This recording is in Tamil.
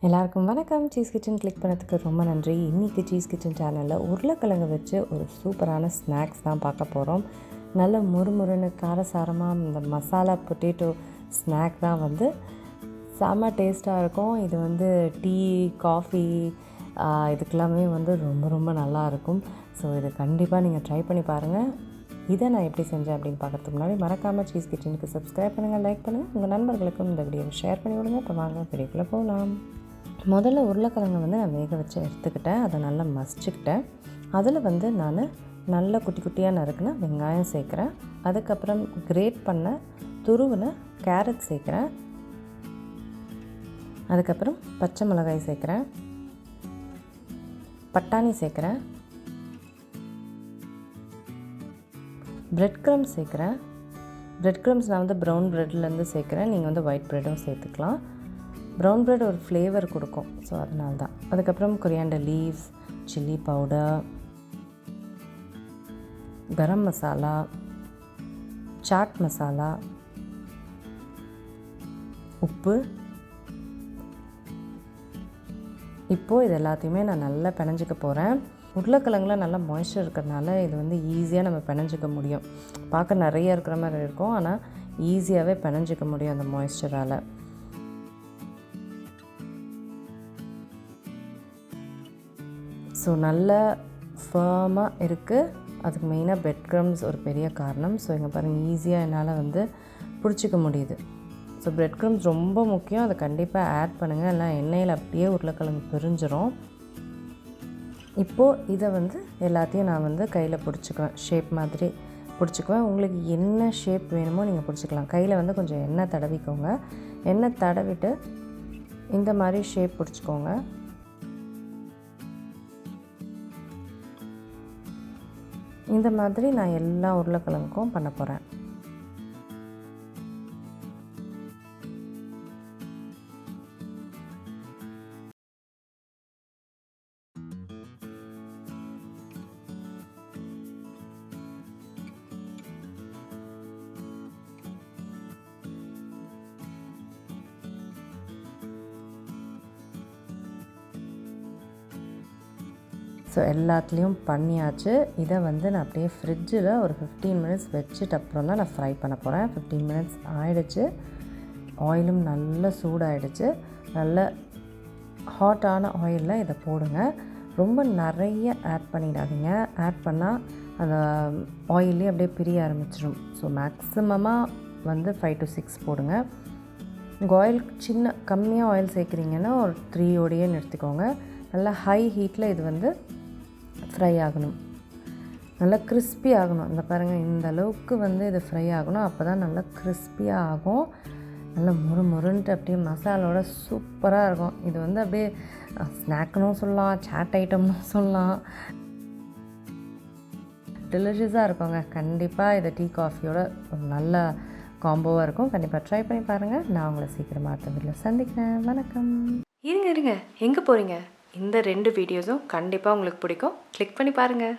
எல்லாருக்கும் வணக்கம். சீஸ் கிச்சன் கிளிக் பண்ணதுக்கு ரொம்ப நன்றி. இன்றைக்கி சீஸ் கிச்சன் சேனலில் உருளைக்கிழங்கு வச்சு ஒரு சூப்பரான ஸ்நாக்ஸ் தான் பார்க்க போகிறோம். நல்ல முறுமுறுன்னு காரசாரமாக இந்த மசாலா பொட்டேட்டோ ஸ்நாக் தான் செம்ம டேஸ்ட்டாக இருக்கும். இது டீ, காஃபி இதுக்கெல்லாமே ரொம்ப ரொம்ப நல்லாயிருக்கும். ஸோ இது கண்டிப்பாக நீங்கள் ட்ரை பண்ணி பாருங்கள். இதை நான் எப்படி செஞ்சேன் அப்படின்னு பார்க்குறதுக்கு முன்னாடி மறக்காமல் சீஸ் கிச்சனுக்கு சப்ஸ்கிரைப் பண்ணுங்கள், லைக் பண்ணுங்கள், உங்கள் நண்பர்களுக்கும் இந்த வீடியோவை ஷேர் பண்ணி விடுங்க. இப்போ வாங்க வீடியோக்குள்ளே போகலாம். முதல்ல உருளைக்கிழங்கை நான் வேக வச்சு எடுத்துக்கிட்டேன். அதை நல்லா மசிச்சுக்கிட்டேன். அதில் நான் நல்ல குட்டி குட்டியாக நறுக்குன வெங்காயம் சேர்க்குறேன். அதுக்கப்புறம் கிரேட் பண்ண துருவின கேரட் சேர்க்குறேன். அதுக்கப்புறம் பச்சை மிளகாய் சேர்க்குறேன், பட்டாணி சேர்க்குறேன், பிரெட் க்ரம்ஸ் சேர்க்குறேன். பிரெட் க்ரம்ஸ் நான் ப்ரௌன் ப்ரெட்லேருந்து சேர்க்குறேன். நீங்கள் ஒயிட் ப்ரெட்டும் சேர்த்துக்கலாம். ப்ரௌன் ப்ரெட் ஒரு ஃப்ளேவர் கொடுக்கும், ஸோ அதனால தான். அதுக்கப்புறம் coriander leaves, chilli powder, garam masala, chat masala, உப்பு. இப்போது இது எல்லாத்தையுமே நான் நல்லா பிணைஞ்சிக்க போகிறேன். உருளைக்கிழங்குல நல்லா மாய்ஸ்சர் இருக்கிறதுனால இது ஈஸியாக நம்ம பிணைஞ்சிக்க முடியும். பார்க்க நிறைய இருக்கிற மாதிரி இருக்கும், ஆனால் ஈஸியாகவே பிணைஞ்சிக்க முடியும் அந்த மாய்ஸ்சரால். ஸோ நல்ல ஃபர்மாக இருக்குது. அதுக்கு மெயினாக பிரெட் க்ரம்ஸ் ஒரு பெரிய காரணம். ஸோ இங்கே பாருங்கள், ஈஸியாக என்னால் பிடிச்சிக்க முடியுது. ஸோ பிரெட் க்ரம்ஸ் ரொம்ப முக்கியம். அதை கண்டிப்பாக ஆட் பண்ணுங்கள், எல்லாம் எண்ணெயில் அப்படியே உருளைக்கிழங்கு பிரிஞ்சிரும். இப்போது இதை எல்லாத்தையும் நான் கையில் பிடிச்சிக்குவேன், ஷேப் மாதிரி பிடிச்சிக்குவேன். உங்களுக்கு என்ன ஷேப் வேணுமோ நீங்கள் பிடிச்சிக்கலாம். கையில் கொஞ்சம் எண்ணெய் தடவிக்கோங்க. எண்ணெய் தடவிட்டு இந்த மாதிரி ஷேப் பிடிச்சிக்கோங்க. இந்த மாதிரி நான் எல்லா உருளைக்கிழங்குக்கும் பண்ண போகிறேன். ஸோ எல்லாத்துலேயும் பண்ணியாச்சு. இதை நான் அப்படியே ஃப்ரிட்ஜில் ஒரு 15 மினிட்ஸ் வச்சுட்டு அப்புறம் தான் நான் ஃப்ரை பண்ண போகிறேன். 15 மினிட்ஸ் ஆகிடுச்சு. ஆயிலும் நல்லா சூடாகிடுச்சு. நல்ல ஹாட்டான ஆயிலில் இதை போடுங்க. ரொம்ப நிறைய ஆட் பண்ணிடாதீங்க. ஆட் பண்ணால் அந்த ஆயிலே அப்படியே பிரிய ஆரம்பிச்சிடும். ஸோ மேக்ஸிமமாக 5 to 6 போடுங்க. உங்கள் ஆயில் கம்மியாக ஆயில் சேர்க்குறீங்கன்னா ஒரு 3 ஓடையே நிறுத்திக்கோங்க. நல்லா ஹை ஹீட்டில் இது ஃப்ரை ஆகணும். நல்லா கிறிஸ்பி ஆகணும். இந்த பாருங்கள், இந்த அளவுக்கு இது ஃப்ரை ஆகணும். அப்போ தான் நல்லா கிறிஸ்பியாக ஆகும். நல்லா முறுன்ட்டு அப்படியே மசாலோட சூப்பராக இருக்கும். இது அப்படியே ஸ்நாக்னும் சொல்லலாம், சாட் ஐட்டம்னும் சொல்லலாம். டெலிஷியஸாக இருக்குங்க. கண்டிப்பாக இதை டீ காஃபியோட ஒரு நல்ல காம்போவாக இருக்கும். கண்டிப்பாக ட்ரை பண்ணி பாருங்கள். நான் உங்களை சீக்கிரமாக அடுத்த வீடியோவில் சந்திக்கிறேன். வணக்கம். இருங்க எங்கே போகிறீங்க? இந்த 2 வீடியோஸும் கண்டிப்பாக உங்களுக்கு பிடிக்கும். கிளிக் பண்ணி பாருங்கள்.